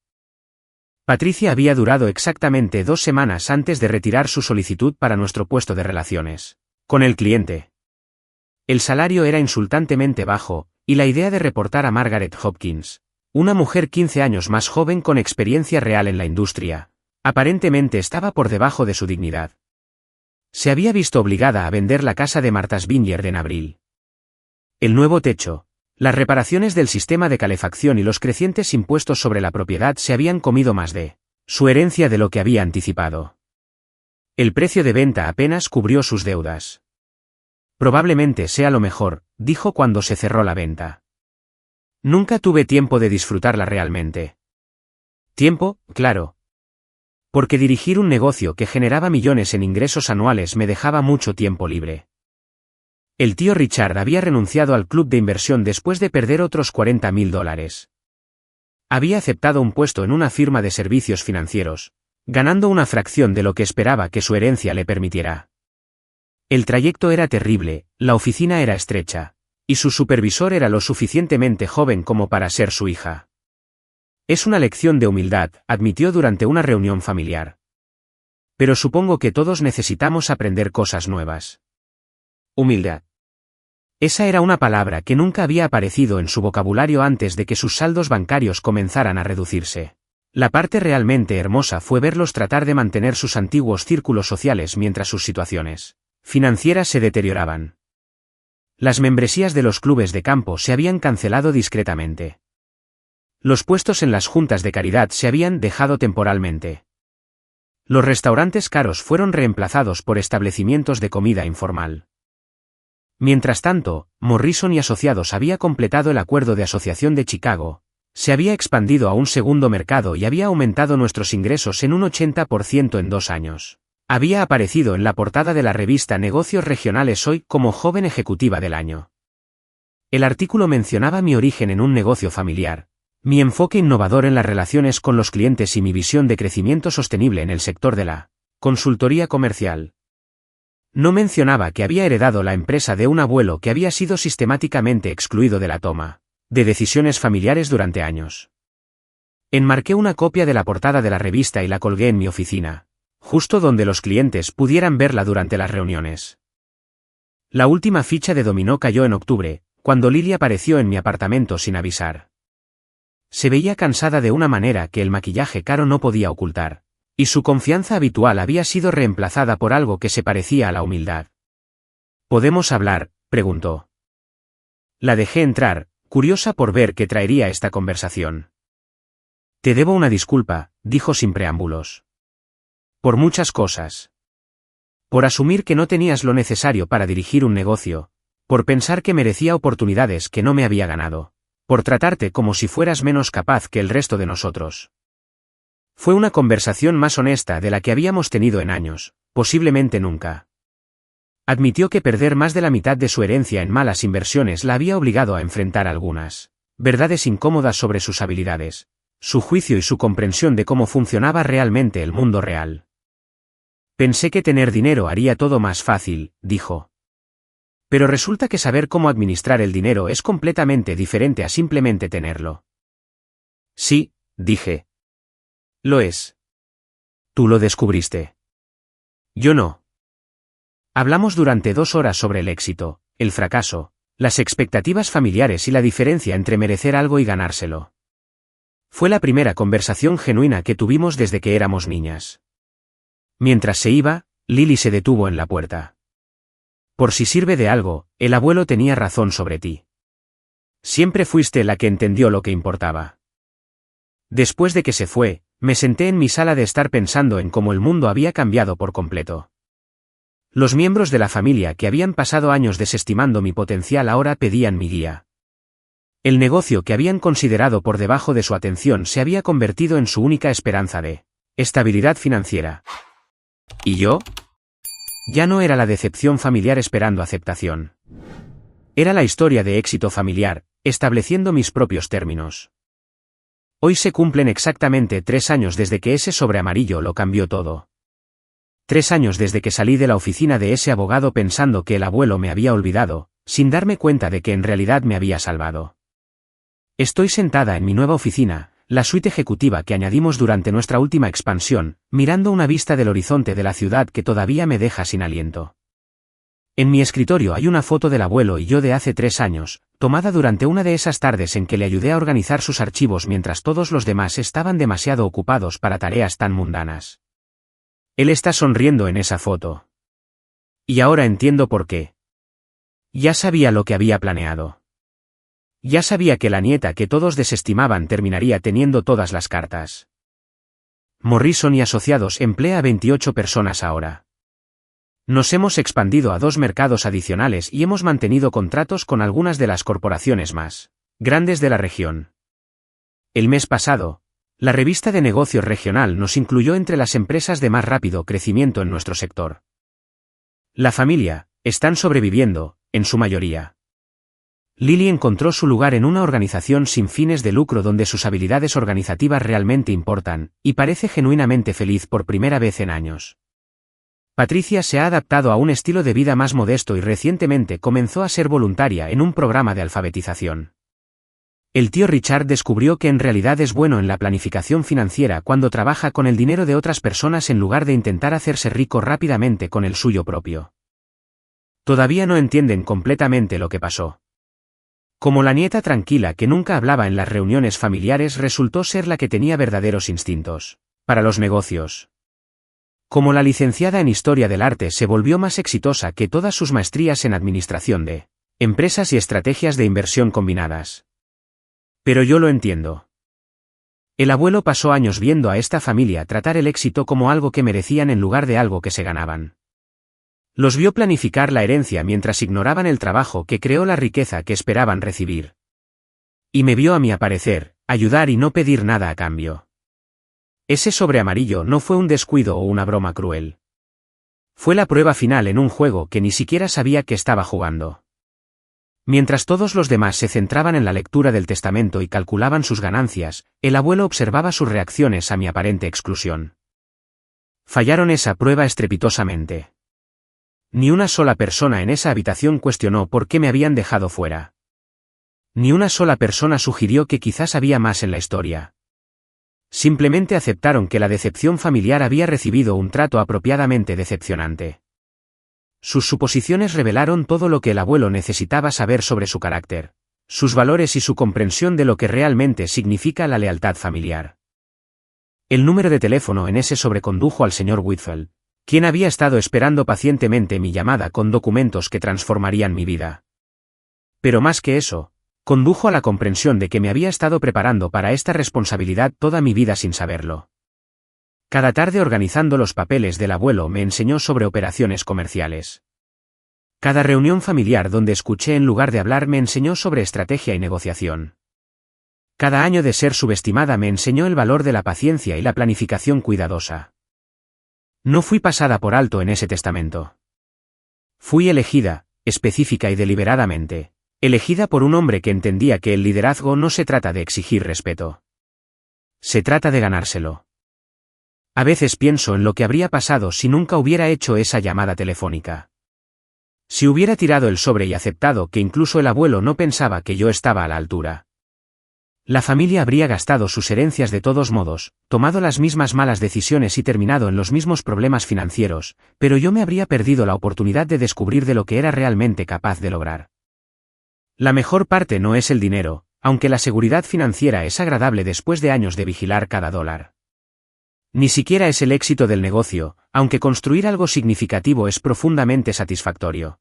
Speaker 1: Patricia había durado exactamente 2 semanas antes de retirar su solicitud para nuestro puesto de relaciones con el cliente. El salario era insultantemente bajo, y la idea de reportar a Margaret Hopkins, una mujer 15 años más joven con experiencia real en la industria, aparentemente estaba por debajo de su dignidad. Se había visto obligada a vender la casa de Martha's Vineyard en abril. El nuevo techo, las reparaciones del sistema de calefacción y los crecientes impuestos sobre la propiedad se habían comido más de su herencia de lo que había anticipado. El precio de venta apenas cubrió sus deudas. Probablemente sea lo mejor, dijo cuando se cerró la venta. Nunca tuve tiempo de disfrutarla realmente. Tiempo, claro. Porque dirigir un negocio que generaba millones en ingresos anuales me dejaba mucho tiempo libre. El tío Richard había renunciado al club de inversión después de perder otros $40.000. Había aceptado un puesto en una firma de servicios financieros, ganando una fracción de lo que esperaba que su herencia le permitiera. El trayecto era terrible, la oficina era estrecha, y su supervisor era lo suficientemente joven como para ser su hija. Es una lección de humildad, admitió durante una reunión familiar. Pero supongo que todos necesitamos aprender cosas nuevas. Humildad. Esa era una palabra que nunca había aparecido en su vocabulario antes de que sus saldos bancarios comenzaran a reducirse. La parte realmente hermosa fue verlos tratar de mantener sus antiguos círculos sociales mientras sus situaciones financieras se deterioraban. Las membresías de los clubes de campo se habían cancelado discretamente. Los puestos en las juntas de caridad se habían dejado temporalmente. Los restaurantes caros fueron reemplazados por establecimientos de comida informal. Mientras tanto, Morrison y Asociados había completado el acuerdo de asociación de Chicago, se había expandido a un segundo mercado y había aumentado nuestros ingresos en un 80% en 2 años. Había aparecido en la portada de la revista Negocios Regionales Hoy como joven ejecutiva del año. El artículo mencionaba mi origen en un negocio familiar, mi enfoque innovador en las relaciones con los clientes y mi visión de crecimiento sostenible en el sector de la consultoría comercial. No mencionaba que había heredado la empresa de un abuelo que había sido sistemáticamente excluido de la toma de decisiones familiares durante años. Enmarqué una copia de la portada de la revista y la colgué en mi oficina, justo donde los clientes pudieran verla durante las reuniones. La última ficha de dominó cayó en octubre, cuando Lily apareció en mi apartamento sin avisar. Se veía cansada de una manera que el maquillaje caro no podía ocultar, y su confianza habitual había sido reemplazada por algo que se parecía a la humildad. ¿Podemos hablar?, preguntó. La dejé entrar, curiosa por ver qué traería esta conversación. Te debo una disculpa, dijo sin preámbulos. Por muchas cosas. Por asumir que no tenías lo necesario para dirigir un negocio, por pensar que merecía oportunidades que no me había ganado, por tratarte como si fueras menos capaz que el resto de nosotros. Fue una conversación más honesta de la que habíamos tenido en años, posiblemente nunca. Admitió que perder más de la mitad de su herencia en malas inversiones la había obligado a enfrentar algunas verdades incómodas sobre sus habilidades, su juicio y su comprensión de cómo funcionaba realmente el mundo real. Pensé que tener dinero haría todo más fácil, dijo. Pero resulta que saber cómo administrar el dinero es completamente diferente a simplemente tenerlo. Sí, dije. Lo es. Tú lo descubriste. Yo no. Hablamos durante 2 horas sobre el éxito, el fracaso, las expectativas familiares y la diferencia entre merecer algo y ganárselo. Fue la primera conversación genuina que tuvimos desde que éramos niñas. Mientras se iba, Lily se detuvo en la puerta. Por si sirve de algo, el abuelo tenía razón sobre ti. Siempre fuiste la que entendió lo que importaba. Después de que se fue, me senté en mi sala de estar pensando en cómo el mundo había cambiado por completo. Los miembros de la familia que habían pasado años desestimando mi potencial ahora pedían mi guía. El negocio que habían considerado por debajo de su atención se había convertido en su única esperanza de estabilidad financiera. ¿Y yo? Ya no era la decepción familiar esperando aceptación. Era la historia de éxito familiar, estableciendo mis propios términos. Hoy se cumplen exactamente 3 años desde que ese sobre amarillo lo cambió todo. 3 años desde que salí de la oficina de ese abogado pensando que el abuelo me había olvidado, sin darme cuenta de que en realidad me había salvado. Estoy sentada en mi nueva oficina, la suite ejecutiva que añadimos durante nuestra última expansión, mirando una vista del horizonte de la ciudad que todavía me deja sin aliento. En mi escritorio hay una foto del abuelo y yo de hace 3 años, tomada durante una de esas tardes en que le ayudé a organizar sus archivos mientras todos los demás estaban demasiado ocupados para tareas tan mundanas. Él está sonriendo en esa foto. Y ahora entiendo por qué. Ya sabía lo que había planeado. Ya sabía que la nieta que todos desestimaban terminaría teniendo todas las cartas. Morrison y Asociados emplea a 28 personas ahora. Nos hemos expandido a 2 mercados adicionales y hemos mantenido contratos con algunas de las corporaciones más grandes de la región. El mes pasado, la revista de negocios regional nos incluyó entre las empresas de más rápido crecimiento en nuestro sector. La familia, están sobreviviendo, en su mayoría. Lily encontró su lugar en una organización sin fines de lucro donde sus habilidades organizativas realmente importan, y parece genuinamente feliz por primera vez en años. Patricia se ha adaptado a un estilo de vida más modesto y recientemente comenzó a ser voluntaria en un programa de alfabetización. El tío Richard descubrió que en realidad es bueno en la planificación financiera cuando trabaja con el dinero de otras personas en lugar de intentar hacerse rico rápidamente con el suyo propio. Todavía no entienden completamente lo que pasó. Como la nieta tranquila que nunca hablaba en las reuniones familiares resultó ser la que tenía verdaderos instintos para los negocios. Como la licenciada en Historia del Arte se volvió más exitosa que todas sus maestrías en Administración de Empresas y Estrategias de Inversión combinadas. Pero yo lo entiendo. El abuelo pasó años viendo a esta familia tratar el éxito como algo que merecían en lugar de algo que se ganaban. Los vio planificar la herencia mientras ignoraban el trabajo que creó la riqueza que esperaban recibir. Y me vio a mí aparecer, ayudar y no pedir nada a cambio. Ese sobre amarillo no fue un descuido o una broma cruel. Fue la prueba final en un juego que ni siquiera sabía que estaba jugando. Mientras todos los demás se centraban en la lectura del testamento y calculaban sus ganancias, el abuelo observaba sus reacciones a mi aparente exclusión. Fallaron esa prueba estrepitosamente. Ni una sola persona en esa habitación cuestionó por qué me habían dejado fuera. Ni una sola persona sugirió que quizás había más en la historia. Simplemente aceptaron que la decepción familiar había recibido un trato apropiadamente decepcionante. Sus suposiciones revelaron todo lo que el abuelo necesitaba saber sobre su carácter, sus valores y su comprensión de lo que realmente significa la lealtad familiar. El número de teléfono en ese sobre condujo al señor Whitfield, quien había estado esperando pacientemente mi llamada con documentos que transformarían mi vida. Pero más que eso, condujo a la comprensión de que me había estado preparando para esta responsabilidad toda mi vida sin saberlo. Cada tarde organizando los papeles del abuelo me enseñó sobre operaciones comerciales. Cada reunión familiar donde escuché en lugar de hablar me enseñó sobre estrategia y negociación. Cada año de ser subestimada me enseñó el valor de la paciencia y la planificación cuidadosa. No fui pasada por alto en ese testamento. Fui elegida, específica y deliberadamente, elegida por un hombre que entendía que el liderazgo no se trata de exigir respeto. Se trata de ganárselo. A veces pienso en lo que habría pasado si nunca hubiera hecho esa llamada telefónica. Si hubiera tirado el sobre y aceptado que incluso el abuelo no pensaba que yo estaba a la altura. La familia habría gastado sus herencias de todos modos, tomado las mismas malas decisiones y terminado en los mismos problemas financieros, pero yo me habría perdido la oportunidad de descubrir de lo que era realmente capaz de lograr. La mejor parte no es el dinero, aunque la seguridad financiera es agradable después de años de vigilar cada dólar. Ni siquiera es el éxito del negocio, aunque construir algo significativo es profundamente satisfactorio.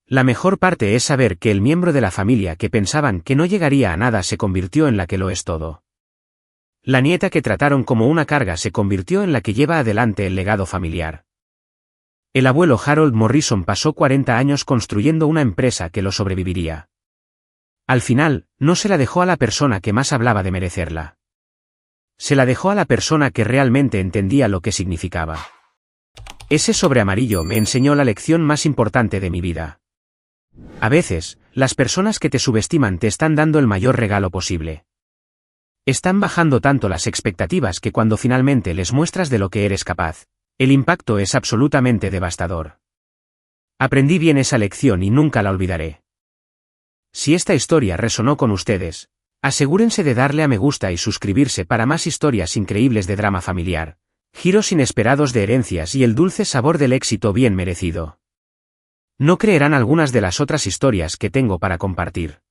Speaker 1: La mejor parte es saber que el miembro de la familia que pensaban que no llegaría a nada se convirtió en la que lo es todo. La nieta que trataron como una carga se convirtió en la que lleva adelante el legado familiar. El abuelo Harold Morrison pasó 40 años construyendo una empresa que lo sobreviviría. Al final, no se la dejó a la persona que más hablaba de merecerla. Se la dejó a la persona que realmente entendía lo que significaba. Ese sobre amarillo me enseñó la lección más importante de mi vida. A veces, las personas que te subestiman te están dando el mayor regalo posible. Están bajando tanto las expectativas que cuando finalmente les muestras de lo que eres capaz, el impacto es absolutamente devastador. Aprendí bien esa lección y nunca la olvidaré. Si esta historia resonó con ustedes, asegúrense de darle a me gusta y suscribirse para más historias increíbles de drama familiar, giros inesperados de herencias y el dulce sabor del éxito bien merecido. No creerán algunas de las otras historias que tengo para compartir.